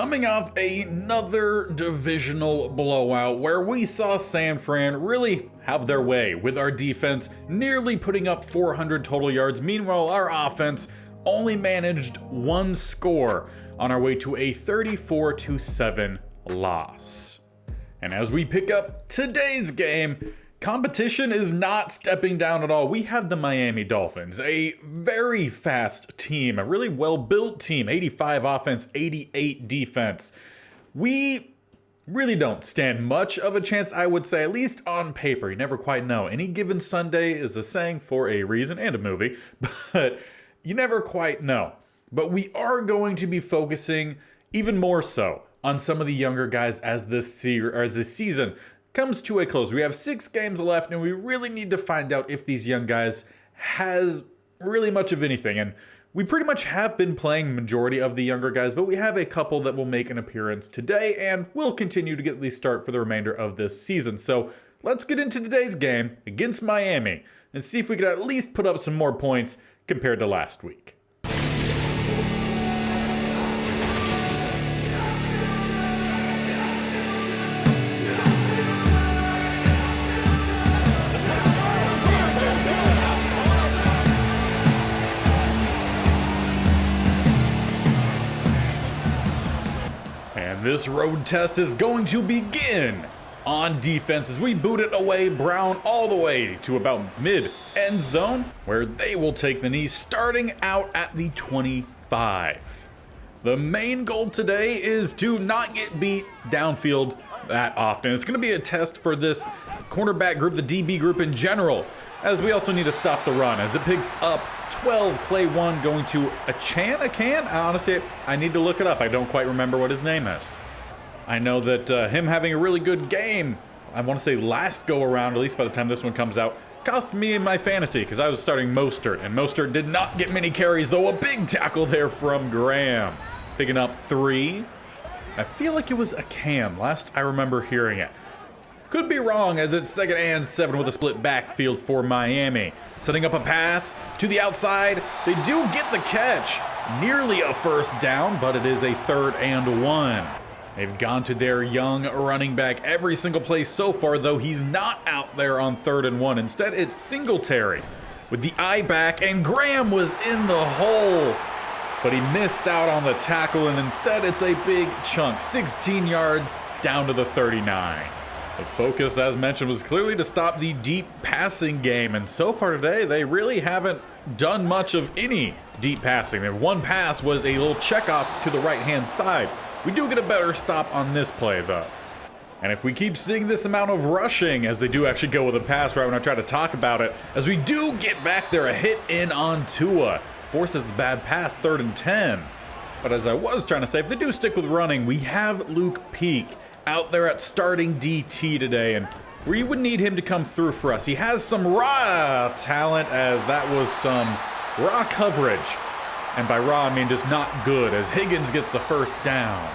Coming off another divisional blowout where we saw San Fran really have their way with our defense nearly putting up 400 total yards. Meanwhile, our offense only managed one score on our way to a 34-7 loss. And as we pick up today's game, competition is not stepping down at all. We have the Miami Dolphins, a very fast team, a really well-built team, 85 offense, 88 defense. We really don't stand much of a chance, I would say, at least on paper. You never quite know. Any given Sunday is a saying for a reason and a movie, but you never quite know. But we are going to be focusing even more so on some of the younger guys as this season comes to a close. We have 6 games left, and we really need to find out if these young guys has really much of anything. And we pretty much have been playing majority of the younger guys, but we have a couple that will make an appearance today, and will continue to get the start for the remainder of this season. So let's get into today's game against Miami and see if we could at least put up some more points compared to last week. This road test is going to begin on defense as we boot it away Brown all the way to about mid-end zone, where they will take the knee starting out at the 25. The main goal today is to not get beat downfield that often. It's going to be a test for this cornerback group, the DB group in general, as we also need to stop the run as it picks up 12, play 1, going to a can? Honestly, I need to look it up. I don't quite remember what his name is. I know that him having a really good game, I want to say last go around, at least by the time this one comes out, cost me in my fantasy because I was starting Mostert, and Mostert did not get many carries, though a big tackle there from Graham. Picking up 3. I feel like it was a Cam, last I remember hearing it. Could be wrong, as it's 2nd and 7 with a split backfield for Miami. Setting up a pass to the outside. They do get the catch. Nearly a first down, but it is a 3rd and 1. They've gone to their young running back every single play so far, though he's not out there on 3rd and 1. Instead, it's Singletary with the eye back, and Graham was in the hole, but he missed out on the tackle, and instead it's a big chunk, 16 yards down to the 39. The focus, as mentioned, was clearly to stop the deep passing game, and so far today, they really haven't done much of any deep passing. Their one pass was a little checkoff to the right-hand side. We do get a better stop on this play, though. And if we keep seeing this amount of rushing, as they do actually go with a pass right when I try to talk about it, as we do get back there, a hit in on Tua, forces the bad pass, 3rd and 10. But as I was trying to say, if they do stick with running, we have Luke Peak out there at starting DT today, and we would need him to come through for us. He has some raw talent, as that was some raw coverage. And by raw, I mean just not good, as Higgins gets the first down.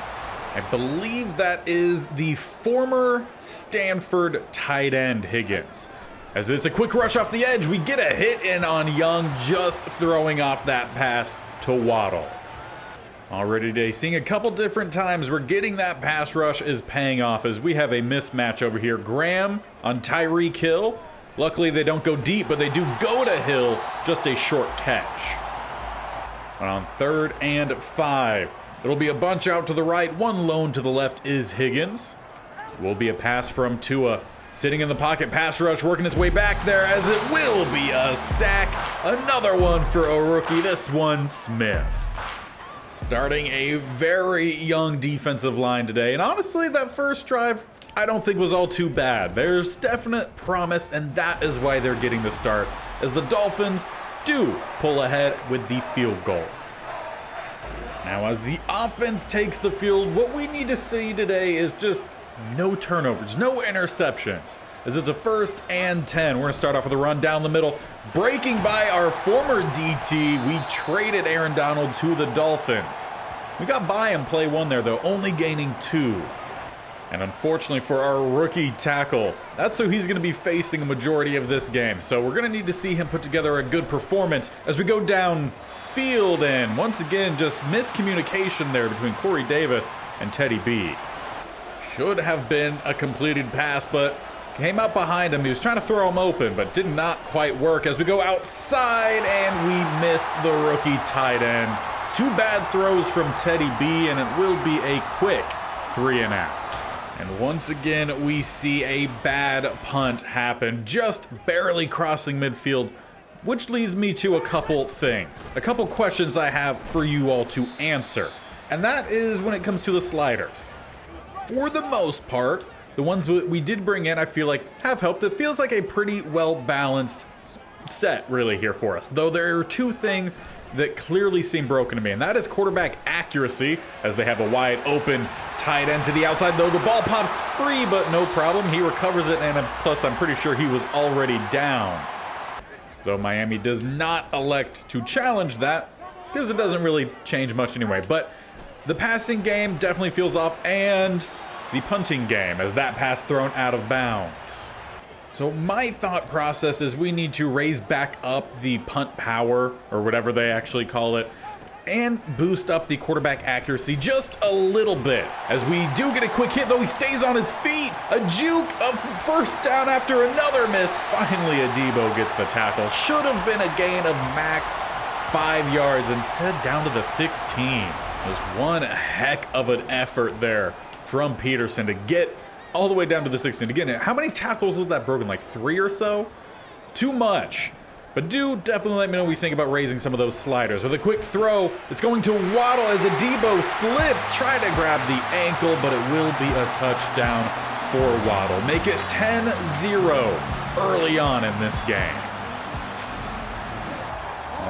I believe that is the former Stanford tight end Higgins. As it's a quick rush off the edge, we get a hit in on Young, just throwing off that pass to Waddle. Already today, seeing a couple different times where getting that pass rush is paying off, as we have a mismatch over here. Graham on Tyreek Hill. Luckily, they don't go deep, but they do go to Hill, just a short catch. And on 3rd and 5, it'll be a bunch out to the right. One lone to the left is Higgins. It will be a pass from Tua. Sitting in the pocket, pass rush working its way back there, as it will be a sack. Another one for a rookie, this one Smith. Starting a very young defensive line today. And honestly, that first drive, I don't think was all too bad. There's definite promise, and that is why they're getting the start, as the Dolphins do pull ahead with the field goal. Now, as the offense takes the field, what we need to see today is just no turnovers, no interceptions, as it's a 1st and 10. We're going to start off with a run down the middle. Breaking by our former DT, we traded Aaron Donald to the Dolphins. We got by him play 1 there, though, only gaining 2. And unfortunately for our rookie tackle, that's who he's going to be facing a majority of this game. So we're going to need to see him put together a good performance as we go down midfield, and once again, just miscommunication there between Corey Davis and Teddy B. Should have been a completed pass, but came up behind him. He was trying to throw him open, but did not quite work as we go outside, and we miss the rookie tight end. 2 bad throws from Teddy B, and it will be a quick 3 and out. And once again, we see a bad punt happen, just barely crossing midfield, which leads me to a couple things, a couple questions I have for you all to answer. And that is when it comes to the sliders. For the most part, the ones we did bring in, I feel like have helped. It feels like a pretty well-balanced set really here for us. Though there are 2 things that clearly seem broken to me, and that is quarterback accuracy, as they have a wide open tight end to the outside, though the ball pops free, but no problem. He recovers it, and plus I'm pretty sure he was already down. Though Miami does not elect to challenge that, because it doesn't really change much anyway. But the passing game definitely feels off, and the punting game, as that pass thrown out of bounds. So my thought process is we need to raise back up the punt power, or whatever they actually call it, and boost up the quarterback accuracy just a little bit. As we do get a quick hit, though he stays on his feet. A juke, a first down after another miss. Finally, Adebo gets the tackle. Should have been a gain of max 5 yards, instead down to the 16. Just one heck of an effort there from Peterson to get all the way down to the 16. Again, how many tackles was that broken? Like 3 or so? Too much. But do definitely let me know what you think about raising some of those sliders. With a quick throw, it's going to Waddle as Adebo slip. Try to grab the ankle, but it will be a touchdown for Waddle. Make it 10-0 early on in this game.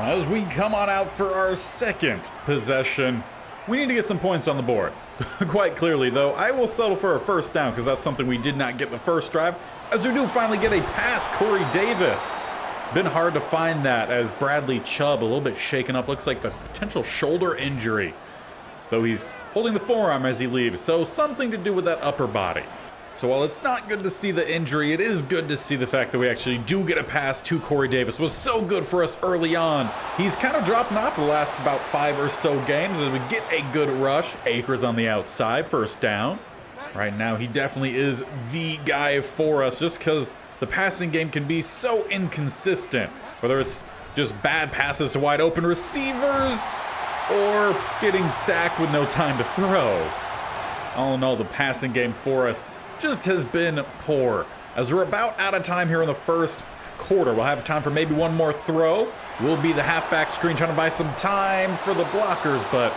As we come on out for our second possession, we need to get some points on the board. Quite clearly, though, I will settle for a first down because that's something we did not get the first drive. As we do finally get a pass, Corey Davis. It's been hard to find that as Bradley Chubb, a little bit shaken up, looks like a potential shoulder injury. Though he's holding the forearm as he leaves, so something to do with that upper body. So while it's not good to see the injury, it is good to see the fact that we actually do get a pass to Corey Davis. It was so good for us early on. He's kind of dropping off the last about 5 or so games as we get a good rush. Akers on the outside, first down. Right now, he definitely is the guy for us just because the passing game can be so inconsistent. Whether it's just bad passes to wide open receivers or getting sacked with no time to throw. All in all, the passing game for us just has been poor. As we're about out of time here in the first quarter, we'll have time for maybe one more throw. We'll be the halfback screen trying to buy some time for the blockers, but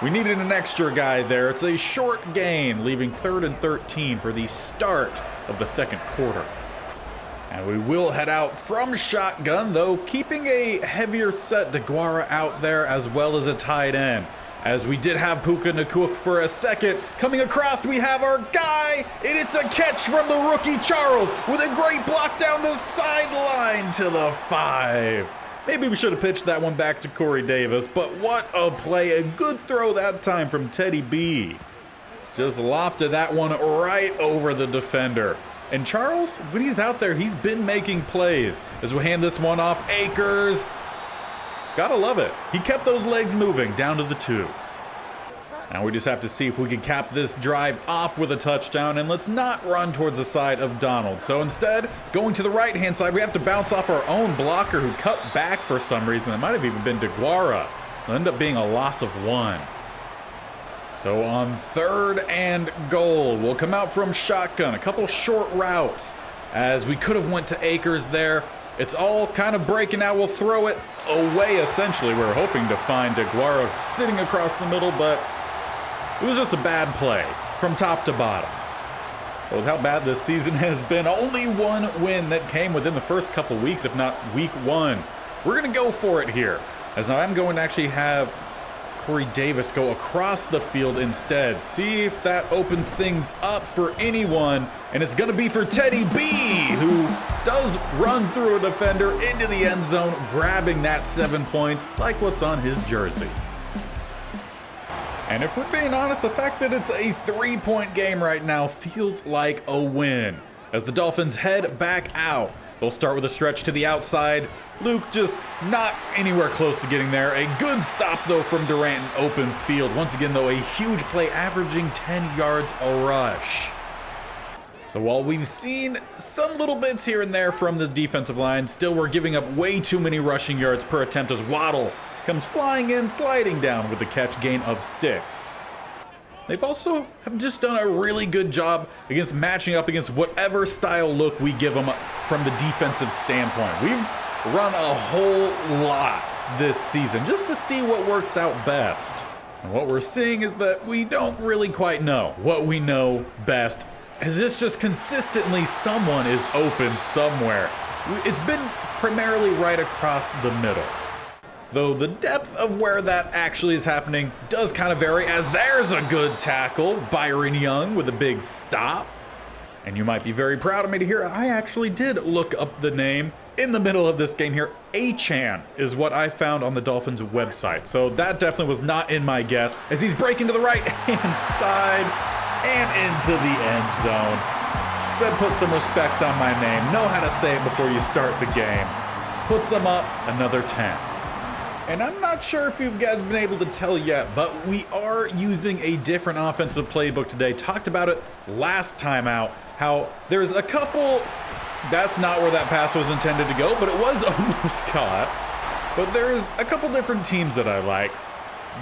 we needed an extra guy there. It's a short gain, leaving 3rd and 13 for the start of the second quarter. And we will head out from shotgun, though, keeping a heavier set DeGuara out there as well as a tight end. As we did have Puka Nacua for a second. Coming across, we have our guy, and it's a catch from the rookie Charles with a great block down the sideline to the 5. Maybe we should have pitched that one back to Corey Davis, but what a play. A good throw that time from Teddy B. Just lofted that one right over the defender. And Charles, when he's out there, he's been making plays. As we hand this one off, Akers. Gotta love it. He kept those legs moving down to the 2. Now we just have to see if we can cap this drive off with a touchdown, and let's not run towards the side of Donald. So instead, going to the right-hand side, we have to bounce off our own blocker who cut back for some reason. That might have even been DeGuara. It'll end up being a loss of 1. So on 3rd and goal, we'll come out from shotgun. A couple short routes as we could have went to Akers there. It's all kind of breaking out. We'll throw it away, essentially. We're hoping to find DeGuara sitting across the middle, but it was just a bad play from top to bottom. But with how bad this season has been, only one win that came within the first couple weeks, if not week 1. We're going to go for it here, as I'm going to actually have Corey Davis go across the field instead. See if that opens things up for anyone, and it's going to be for Teddy B, who does run through a defender into the end zone, grabbing that 7 points like what's on his jersey. And if we're being honest, the fact that it's a 3-point game right now feels like a win. As the Dolphins head back out, They'll start with a stretch to the outside. Luke just not anywhere close to getting there. A good stop, though, from Durant in open field. Once again, though, a huge play averaging 10 yards a rush. So while we've seen some little bits here and there from the defensive line, still we're giving up way too many rushing yards per attempt as Waddle comes flying in, sliding down with the catch, gain of 6. They've also have just done a really good job against matching up against whatever style look we give them from the defensive standpoint. We've run a whole lot this season just to see what works out best. And what we're seeing is that we don't really quite know what we know best, as it's just consistently someone is open somewhere. It's been primarily right across the middle, though the depth of where that actually is happening does kind of vary, as there's a good tackle. Byron Young with a big stop. And you might be very proud of me to hear I actually did look up the name in the middle of this game here. Achan is what I found on the Dolphins website. So that definitely was not in my guess, as he's breaking to the right-hand side and into the end zone. Said put some respect on my name. Know how to say it before you start the game. Puts them up another 10. And I'm not sure if you guys have been able to tell yet, but we are using a different offensive playbook today. Talked about it last time out, how there's a couple, that's not where that pass was intended to go, but it was almost caught. But there's a couple different teams that I like.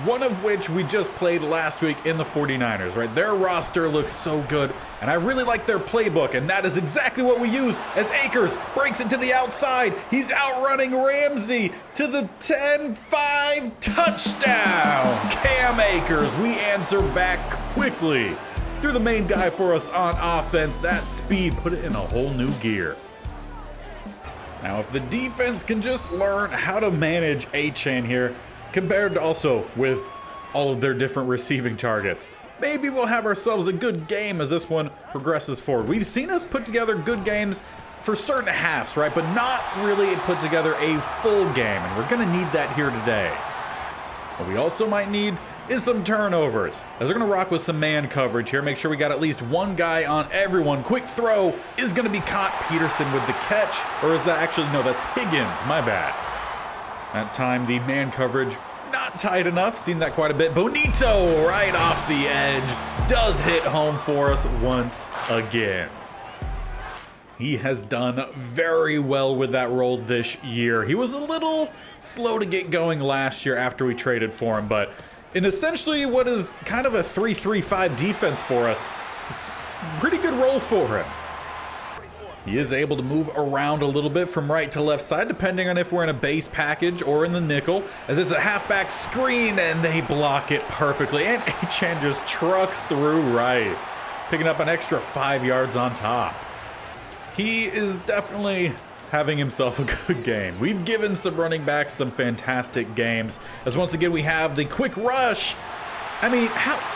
One of which we just played last week in the 49ers, right? Their roster looks so good, and I really like their playbook, and that is exactly what we use as Akers breaks it to the outside. He's outrunning Ramsey to the 10-5 touchdown. Cam Akers, we answer back quickly through the main guy for us on offense. That speed put it in a whole new gear. Now, if the defense can just learn how to manage Achan here, compared to also with all of their different receiving targets, maybe we'll have ourselves a good game as this one progresses forward. We've seen us put together good games for certain halves, right? But not really put together a full game, and we're gonna need that here today. What we also might need is some turnovers, as we're gonna rock with some man coverage here. Make sure we got at least one guy on everyone. Quick throw is gonna be caught. Peterson with the catch, or is that actually, no, that's Higgins, my bad. That time, the man coverage not tight enough. Seen that quite a bit. Bonito right off the edge does hit home for us once again. He has done very well with that role this year. He was a little slow to get going last year after we traded for him, but in essentially what is kind of a 3-3-5 defense for us, it's a pretty good role for him. He is able to move around a little bit from right to left side, depending on if we're in a base package or in the nickel, as it's a halfback screen and they block it perfectly. And Achan just trucks through Rice, picking up an extra 5 yards on top. He is definitely having himself a good game. We've given some running backs some fantastic games, as once again we have the quick rush. I mean,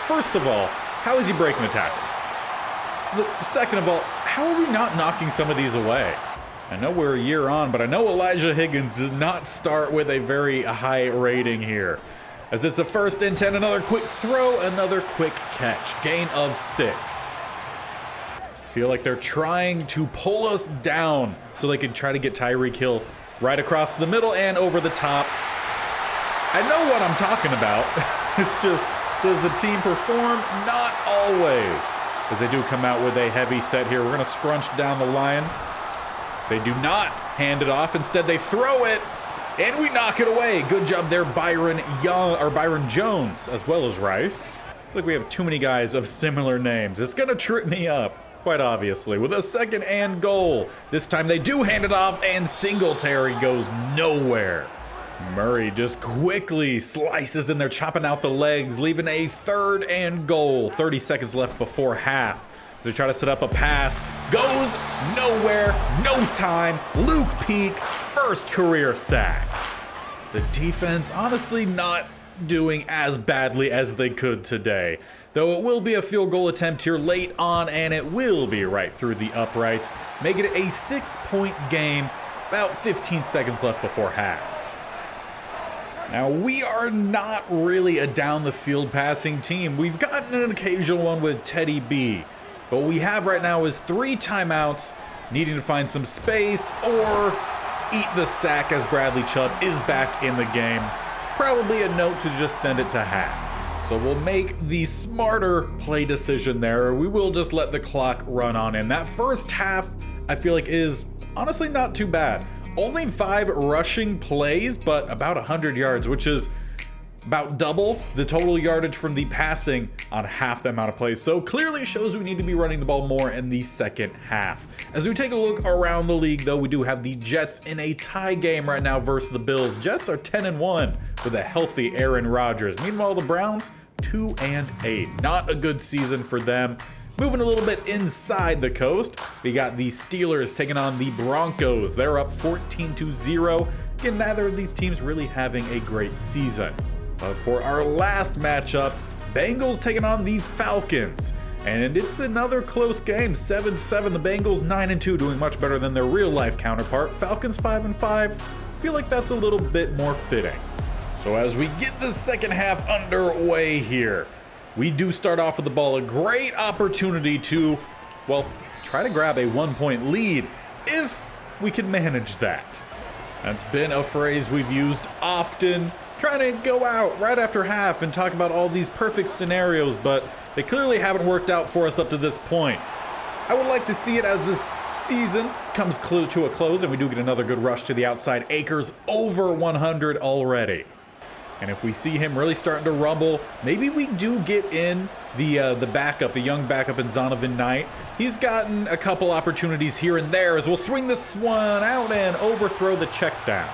first of all, how is he breaking the tackles? Second of all, how are we not knocking some of these away? I know we're a year on, but I know Elijah Higgins did not start with a very high rating here. As it's a 1st and 10, another quick throw, another quick catch. Gain of 6. Feel like they're trying to pull us down so they can try to get Tyreek Hill right across the middle and over the top. I know what I'm talking about. It's just, does the team perform? Not always. As they do come out with a heavy set here. We're going to scrunch down the line. They do not hand it off. Instead, they throw it, and we knock it away. Good job there, Byron Jones, as well as Rice. Look, we have too many guys of similar names. It's going to trip me up, quite obviously, with a 2nd and goal. This time they do hand it off, and Singletary goes nowhere. Murray just quickly slices in there, chopping out the legs, leaving a 3rd and goal. 30 seconds left before half. They try to set up a pass. Goes nowhere. No time. Luke Peak, 1st career sack. The defense honestly not doing as badly as they could today, though it will be a field goal attempt here late on, and it will be right through the uprights, making it a 6-point game. About 15 seconds left before half. Now, we are not really a down-the-field passing team. We've gotten an occasional one with Teddy B. But what we have right now is 3 timeouts needing to find some space or eat the sack as Bradley Chubb is back in the game. Probably a note to just send it to half. So we'll make the smarter play decision there. We will just let the clock run on in. That first half, I feel like, is honestly not too bad. Only 5 rushing plays, but about 100 yards, which is about double the total yardage from the passing on half the amount of plays. So clearly shows we need to be running the ball more in the second half. As we take a look around the league, though, we do have the Jets in a tie game right now versus the Bills. Jets are 10-1 with a healthy Aaron Rodgers. Meanwhile, the Browns 2-8. Not a good season for them. Moving a little bit inside the coast, we got the Steelers taking on the Broncos. They're up 14-0. Again, neither of these teams really having a great season. But for our last matchup, Bengals taking on the Falcons. And it's another close game, 7-7. The Bengals 9-2, doing much better than their real-life counterpart. Falcons 5-5. Feel like that's a little bit more fitting. So as we get the second half underway here, we do start off with the ball. A great opportunity to, well, try to grab a 1-point lead if we can manage that. That's been a phrase we've used often, trying to go out right after half and talk about all these perfect scenarios, but they clearly haven't worked out for us up to this point. I would like to see it as this season comes to a close and we do get another good rush to the outside. Akers over 100 already. And if we see him really starting to rumble, maybe we do get in the backup, the young backup in Zonovan Knight. He's gotten a couple opportunities here and there as we'll swing this one out and overthrow the check down.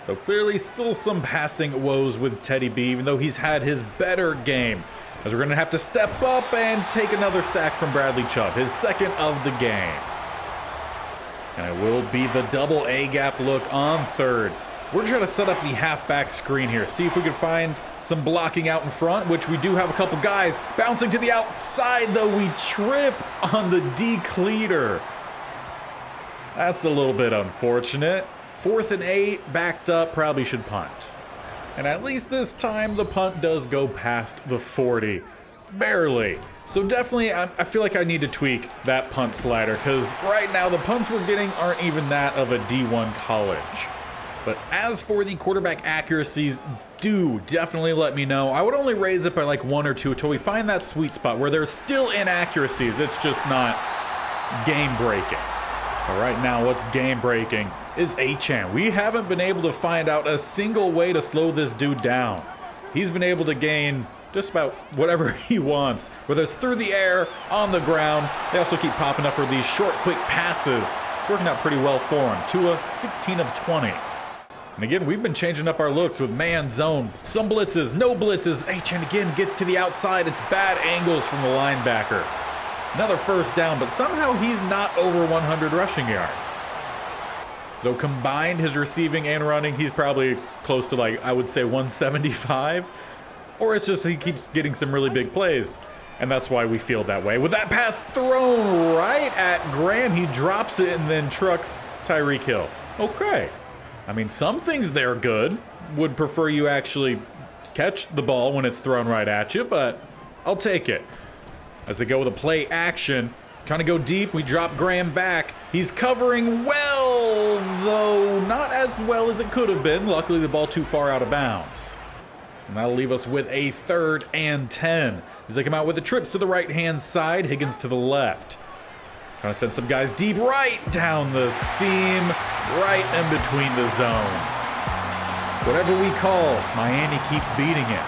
So clearly still some passing woes with Teddy B, even though he's had his better game. As we're going to have to step up and take another sack from Bradley Chubb, his second of the game. And it will be the double A gap look on third. We're trying to set up the halfback screen here. See if we can find some blocking out in front, which we do have a couple guys. Bouncing to the outside, though, we trip on the decleater. That's a little bit unfortunate. 4th and 8, backed up, probably should punt. And at least this time, the punt does go past the 40. Barely. So definitely, I feel like I need to tweak that punt slider, because right now the punts we're getting aren't even that of a D1 college. But as for the quarterback accuracies, do definitely let me know. I would only raise it by like 1 or 2 until we find that sweet spot where there's still inaccuracies. It's just not game breaking. But right now, what's game breaking is Achane. We haven't been able to find out a single way to slow this dude down. He's been able to gain just about whatever he wants, whether it's through the air, on the ground. They also keep popping up for these short, quick passes. It's working out pretty well for him. Tua, 16 of 20. And again, we've been changing up our looks with man zone, some blitzes, no blitzes. Achane again gets to the outside. It's bad angles from the linebackers. Another first down, but somehow he's not over 100 rushing yards. Though combined his receiving and running, he's probably close to like, I would say 175. Or it's just he keeps getting some really big plays. And that's why we feel that way. With that pass thrown right at Graham, he drops it and then trucks Tyreek Hill. Okay. I mean, some things they're good. Would prefer you actually catch the ball when it's thrown right at you, but I'll take it. As they go with a play action, trying to go deep, we drop Graham back. He's covering well, though not as well as it could have been. Luckily, the ball too far out of bounds. And that'll leave us with a 3rd and 10. As they come out with the trips to the right-hand side, Higgins to the left. Trying to send some guys deep right down the seam, right in between the zones. Whatever we call, Miami keeps beating it.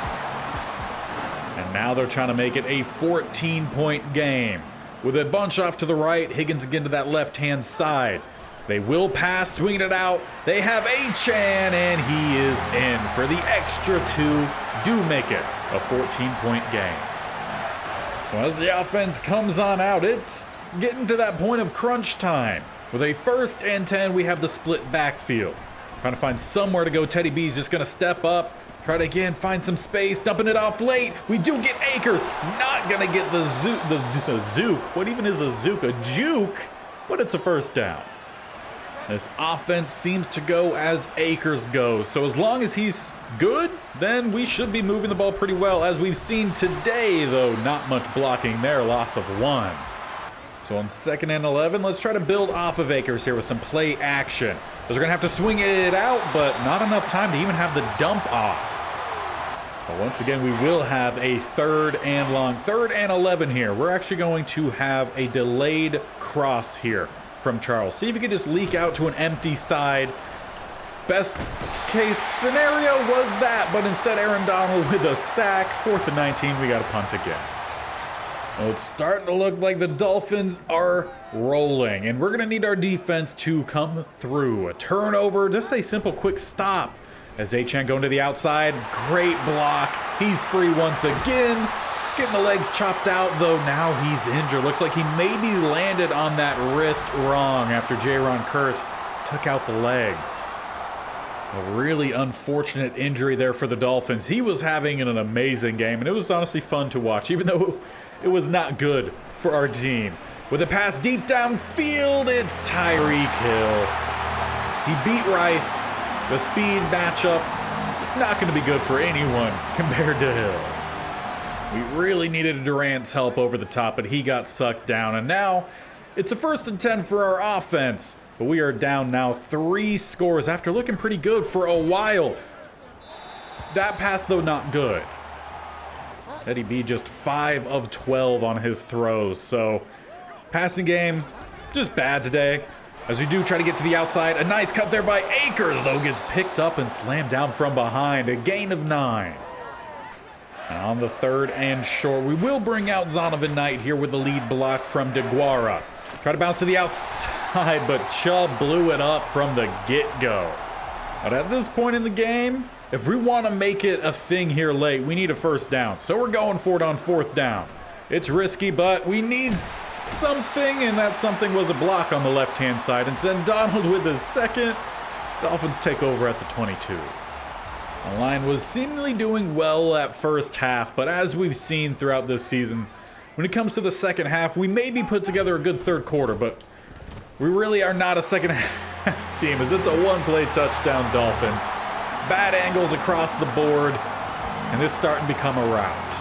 And now they're trying to make it a 14-point game. With a bunch off to the right, Higgins again to that left-hand side. They will pass, swinging it out. They have Achane, and he is in for the extra 2. Do make it a 14-point game. So as the offense comes on out, it's getting to that point of crunch time. With a 1st and 10, we have the split backfield. Trying to find somewhere to go. Teddy B's just going to step up. Try to again find some space, dumping it off late. We do get Akers. Not going to get the Zook. What even is a Zook? A juke? But it's a first down. This offense seems to go as Akers goes. So as long as he's good, then we should be moving the ball pretty well. As we've seen today, though, not much blocking there. Loss of 1. So So on 2nd and 11, let's try to build off of Akers here with some play action. Because we're going to have to swing it out, but not enough time to even have the dump off. But once again, we will have a 3rd and long. 3rd and 11 here. We're actually going to have a delayed cross here from Charles. See if he could just leak out to an empty side. Best case scenario was that, but instead Aaron Donald with a sack. 4th and 19, we got a punt again. Well, it's starting to look like the Dolphins are rolling, and we're going to need our defense to come through. A turnover, just a simple quick stop. As Achane going to the outside, great block. He's free once again. Getting the legs chopped out, though now he's injured. Looks like he maybe landed on that wrist wrong after Jaron Curse took out the legs. A really unfortunate injury there for the Dolphins. He was having an amazing game, and it was honestly fun to watch, even though it was not good for our team. With a pass deep downfield, it's Tyreek Hill. He beat Rice. The speed matchup, it's not going to be good for anyone compared to Hill. We really needed Durant's help over the top, but he got sucked down. And now it's a 1st and 10 for our offense. But we are down now 3 scores after looking pretty good for a while. That pass, though, not good. Eddie B just 5 of 12 on his throws. So passing game, just bad today. As we do try to get to the outside, a nice cut there by Akers, though, gets picked up and slammed down from behind. A gain of 9. And on the 3rd and short, we will bring out Zonovan Knight here with the lead block from DeGuara. Try to bounce to the outside, but Chubb blew it up from the get-go. But at this point in the game, if we want to make it a thing here late, we need a 1st down. So we're going for it on 4th down. It's risky, but we need something, and that something was a block on the left-hand side. And send Donald with the 2nd. Dolphins take over at the 22. The line was seemingly doing well at first half, but as we've seen throughout this season, when it comes to the second half, we maybe put together a good 3rd quarter, but we really are not a second half team, as it's a 1-play touchdown Dolphins. Bad angles across the board, and this starting to become a rout.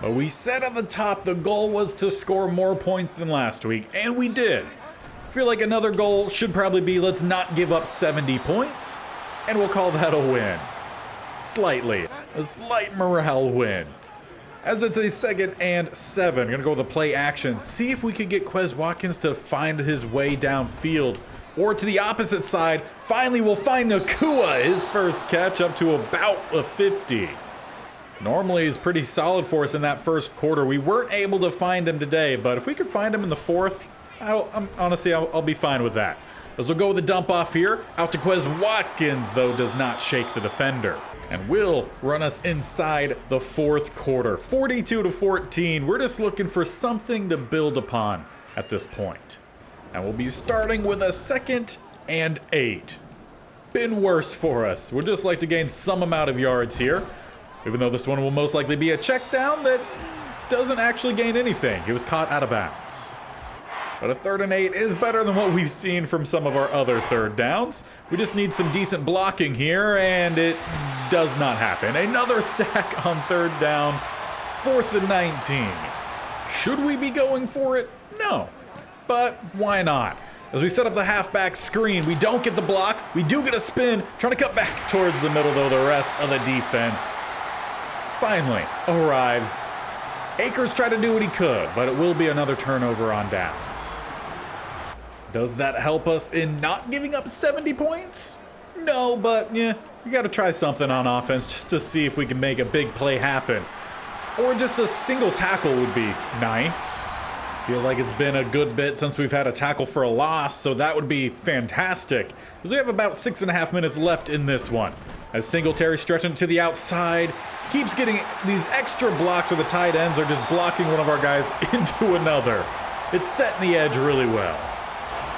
But we said at the top the goal was to score more points than last week, and we did. I feel like another goal should probably be let's not give up 70 points, and we'll call that a win. Slightly. A slight morale win. As it's a 2nd and 7, gonna go with a play action. See if we could get Quez Watkins to find his way downfield. Or to the opposite side, finally we'll find Nakua, his 1st catch up to about a 50. Normally he's pretty solid for us in that 1st quarter. We weren't able to find him today, but if we could find him in the 4th, I'll be fine with that. As we'll go with the dump off here, out to Quez Watkins, though does not shake the defender. And will run us inside the 4th quarter. 42-14, we're just looking for something to build upon at this point. And we'll be starting with a 2nd and 8. Been worse for us. We'd just like to gain some amount of yards here. Even though this one will most likely be a check down that doesn't actually gain anything. It was caught out of bounds. But a 3rd and 8 is better than what we've seen from some of our other 3rd downs. We just need some decent blocking here, and it does not happen. Another sack on 3rd down, 4th and 19. Should we be going for it? No. But why not? As we set up the halfback screen, we don't get the block. We do get a spin, trying to cut back towards the middle, though the rest of the defense finally arrives. Akers tried to do what he could, but it will be another turnover on downs. Does that help us in not giving up 70 points? No, but yeah, we got to try something on offense just to see if we can make a big play happen. Or just a single tackle would be nice. Feel like it's been a good bit since we've had a tackle for a loss, so that would be fantastic. Because we have about 6.5 minutes left in this one. As Singletary stretching to the outside, keeps getting these extra blocks where the tight ends are just blocking one of our guys into another. It's setting the edge really well.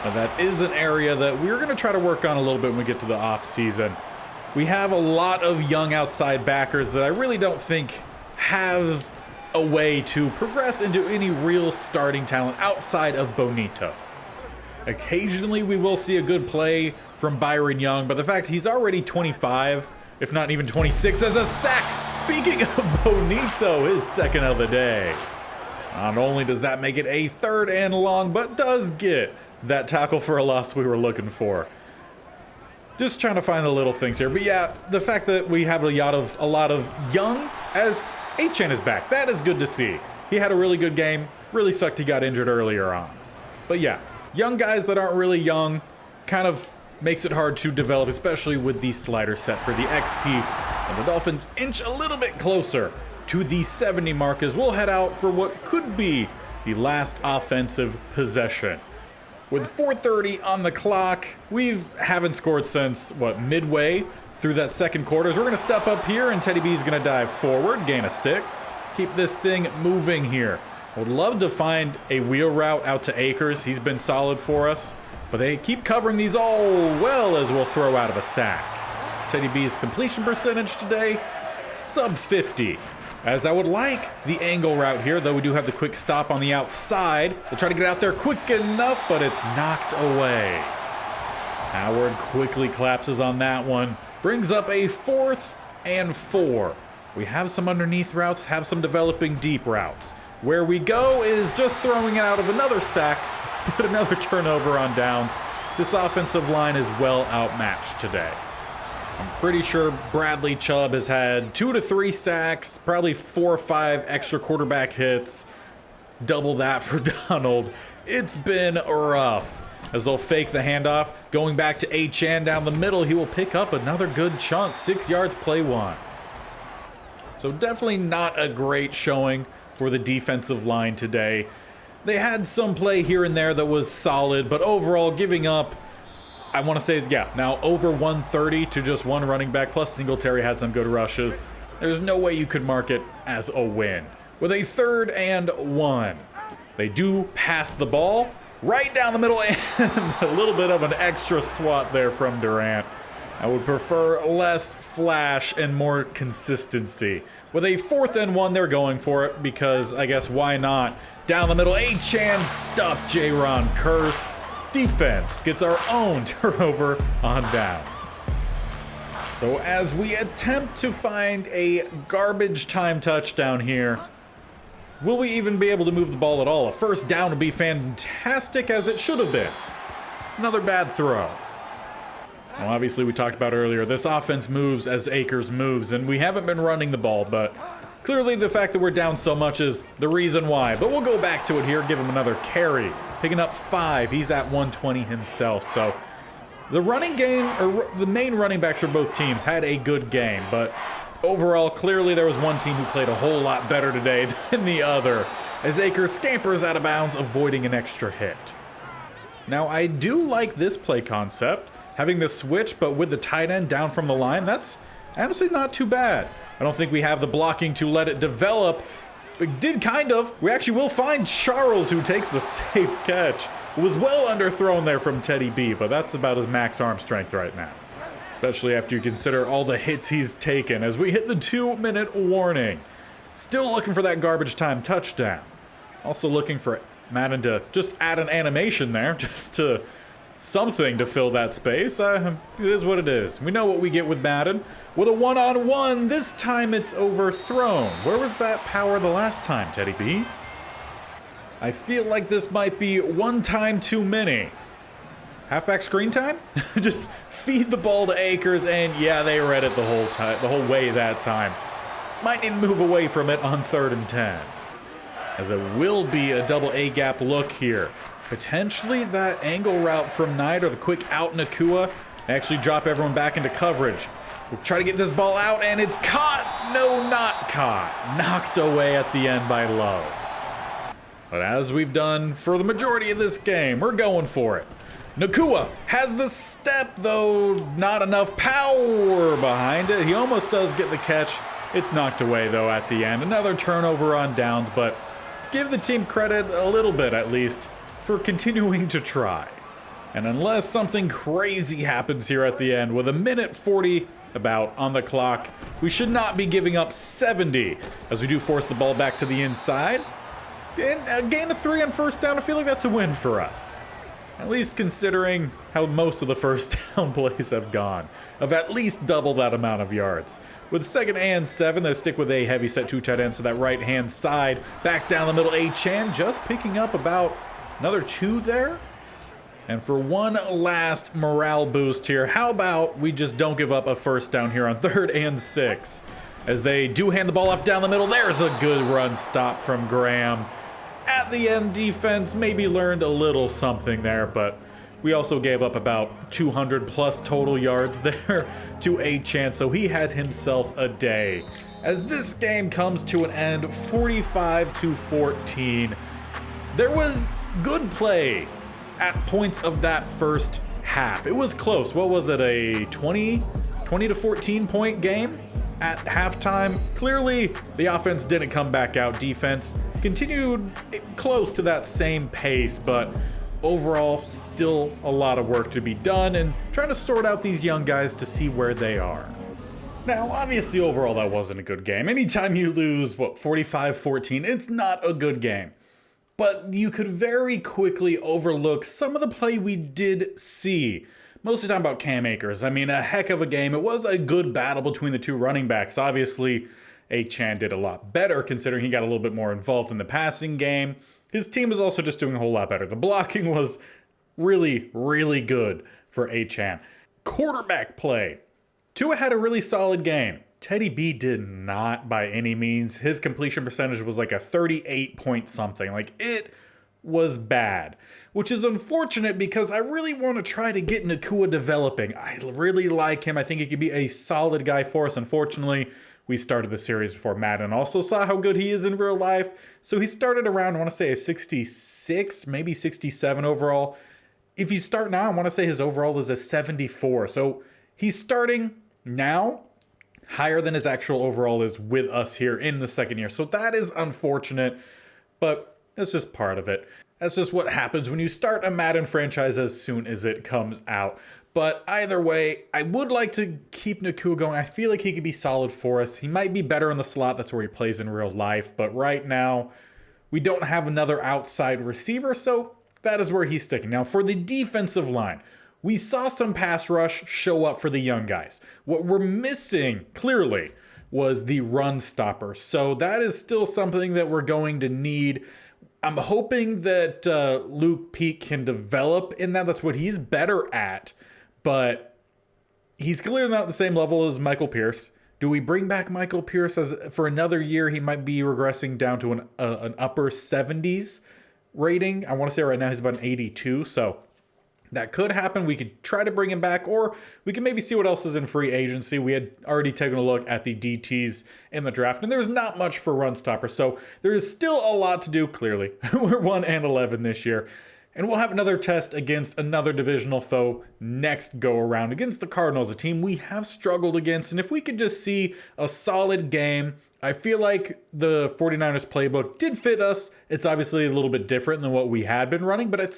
Now that is an area that we're going to try to work on a little bit when we get to the offseason. We have a lot of young outside backers that I really don't think have a way to progress into any real starting talent outside of Bonito. Occasionally we will see a good play from Byron Young, but the fact he's already 25, if not even 26, as a sack. Speaking of Bonito, his 2nd of the day. Not only does that make it a 3rd and long, but does get that tackle for a loss we were looking for. Just trying to find the little things here. But yeah, the fact that we have a lot of young as Achane is back, that is good to see. He had a really good game. Really sucked he got injured earlier on. But yeah, young guys that aren't really young kind of makes it hard to develop, especially with the slider set for the XP. And the Dolphins inch a little bit closer to the 70 mark as we'll head out for what could be the last offensive possession. With 4:30 on the clock, we haven't scored since, midway through that second quarter. We're going to step up here, and Teddy B's going to dive forward, gain a 6. Keep this thing moving here. I would love to find a wheel route out to Akers. He's been solid for us, but they keep covering these all well as we'll throw out of a sack. Teddy B's completion percentage today, sub 50. As I would like the angle route here, though we do have the quick stop on the outside. We'll try to get out there quick enough, but it's knocked away. Howard quickly collapses on that one. Brings up a 4th and 4. We have some underneath routes, have some developing deep routes. Where we go is just throwing it out of another sack, but another turnover on downs. This offensive line is well outmatched today. I'm pretty sure Bradley Chubb has had 2 to 3 sacks, probably 4 or 5 extra quarterback hits. Double that for Donald. It's been rough. As they'll fake the handoff, going back to Achane down the middle, he will pick up another good chunk. 6 yards, play 1. So definitely not a great showing for the defensive line today. They had some play here and there that was solid, but overall giving up, I want to say, yeah, now over 130 to just one running back, plus Singletary had some good rushes. There's no way you could mark it as a win. With a 3rd and 1, they do pass the ball right down the middle, and a little bit of an extra swat there from Durant. I would prefer less flash and more consistency. With a 4th and 1, they're going for it because I guess why not? Down the middle, Achane stuffed J-Ron Curse. Defense gets our own turnover on downs. So as we attempt to find a garbage time touchdown here, will we even be able to move the ball at all? A 1st down would be fantastic as it should have been. Another bad throw. Well, obviously we talked about earlier, this offense moves as Akers moves, and we haven't been running the ball, but clearly the fact that we're down so much is the reason why. But we'll go back to it here, give him another carry. Picking up 5, he's at 120 himself. So the running game, or the main running backs for both teams had a good game, but overall, clearly there was one team who played a whole lot better today than the other, as Akers scampers out of bounds, avoiding an extra hit. Now, I do like this play concept, having the switch, but with the tight end down from the line. That's honestly not too bad. I don't think we have the blocking to let it develop. We did kind of. We actually will find Charles, who takes the safe catch. It was well underthrown there from Teddy B, but that's about his max arm strength right now. Especially after you consider all the hits he's taken as we hit the 2-minute warning. Still looking for that garbage time touchdown. Also looking for Madden to just add an animation there, just to something to fill that space. It is what it is. We know what we get with Madden. With a one-on-one, this time it's overthrown. Where was that power the last time, Teddy B? I feel like this might be one time too many. Halfback screen time? Just feed the ball to Akers, and yeah, they read it the whole way that time. Might need to move away from it on 3rd and 10. As it will be a double A-gap look here. Potentially that angle route from Knight or the quick out Nakua. Actually drop everyone back into coverage. We'll try to get this ball out, and it's caught. No, not caught. Knocked away at the end by Love. But as we've done for the majority of this game, we're going for it. Nakua has the step, though not enough power behind it. He almost does get the catch. It's knocked away, though, at the end. Another turnover on downs, but give the team credit a little bit, at least, for continuing to try. And unless something crazy happens here at the end, with a minute 40 about on the clock, we should not be giving up 70 as we do force the ball back to the inside. And a gain of 3 on 1st down, I feel like that's a win for us. At least considering how most of the first down plays have gone, of at least double that amount of yards. With 2nd and 7, they stick with a heavy set 2 tight ends to that right-hand side. Back down the middle, Achane just picking up about another 2 there. And for one last morale boost here, how about we just don't give up a first down here on 3rd and 6? As they do hand the ball off down the middle, there's a good run stop from Graham. At the end, defense maybe learned a little something there, but we also gave up about 200 plus total yards there to Achane, so he had himself a day. As this game comes to an end, 45-14, there was good play at points of that first half. It was close. What was it, a 20 to 14 point game at halftime? Clearly, the offense didn't come back out. Defense continued close to that same pace, but overall, still a lot of work to be done and trying to sort out these young guys to see where they are. Now, obviously, overall, that wasn't a good game. Anytime you lose, 45-14, it's not a good game. But you could very quickly overlook some of the play we did see. Mostly talking about Cam Akers. I mean, a heck of a game. It was a good battle between the 2 running backs. Obviously, Achane did a lot better considering he got a little bit more involved in the passing game. His team was also just doing a whole lot better. The blocking was really, really good for Achane. Quarterback play. Tua had a really solid game. Teddy B did not by any means. His completion percentage was like a 38 point something. Like, it was bad, which is unfortunate because I really want to try to get Nacua developing. I really like him. I think he could be a solid guy for us. Unfortunately, we started the series before Madden. Also saw how good he is in real life. So he started around, I want to say a 66, maybe 67 overall. If you start now, I want to say his overall is a 74. So he's starting now higher than his actual overall is with us here in the 2nd year. So that is unfortunate, but that's just part of it. That's just what happens when you start a Madden franchise as soon as it comes out. But either way, I would like to keep Nacua going. I feel like he could be solid for us. He might be better in the slot. That's where he plays in real life. But right now, we don't have another outside receiver, so that is where he's sticking. Now, for the defensive line, we saw some pass rush show up for the young guys. What we're missing, clearly, was the run stopper. So that is still something that we're going to need. I'm hoping that Luke Peak can develop in that. That's what he's better at. But he's clearly not the same level as Michael Pierce. Do we bring back Michael Pierce as for another year? He might be regressing down to an upper 70s rating. I want to say right now he's about an 82. So that could happen. We could try to bring him back, or we can maybe see what else is in free agency. We had already taken a look at the DTs in the draft, and there's not much for run stopper. So there is still a lot to do, clearly. We're 1-11 this year. And we'll have another test against another divisional foe next go around against the Cardinals, a team we have struggled against. And if we could just see a solid game, I feel like the 49ers playbook did fit us. It's obviously a little bit different than what we had been running, but it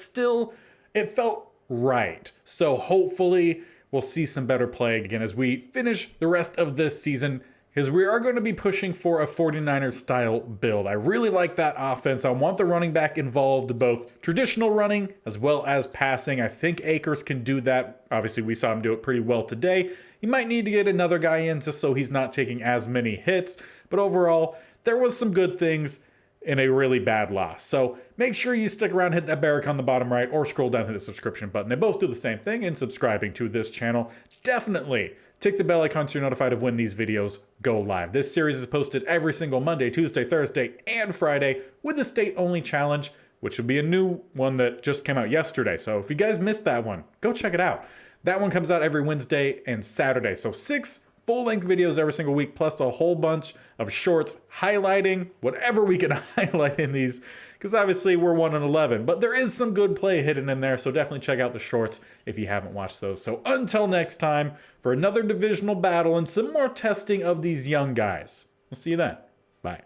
felt right. So hopefully we'll see some better play again as we finish the rest of this season, because we are going to be pushing for a 49ers style build. I really like that offense. I want the running back involved, both traditional running as well as passing. I think Akers can do that. Obviously, we saw him do it pretty well today. He might need to get another guy in just so he's not taking as many hits. But overall, there was some good things in a really bad loss. So make sure you stick around, hit that bell icon on the bottom right, or scroll down to the subscription button. They both do the same thing in subscribing to this channel. Definitely tick the bell icon so you're notified of when these videos go live. This series is posted every single Monday, Tuesday, Thursday, and Friday with the state-only challenge, which will be a new one that just came out yesterday. So if you guys missed that one, go check it out. That one comes out every Wednesday and Saturday. So 6 full-length videos every single week, plus a whole bunch of shorts highlighting whatever we can highlight in these, because obviously we're 1-11. But there is some good play hidden in there, so definitely check out the shorts if you haven't watched those. So until next time, for another divisional battle and some more testing of these young guys. We'll see you then. Bye.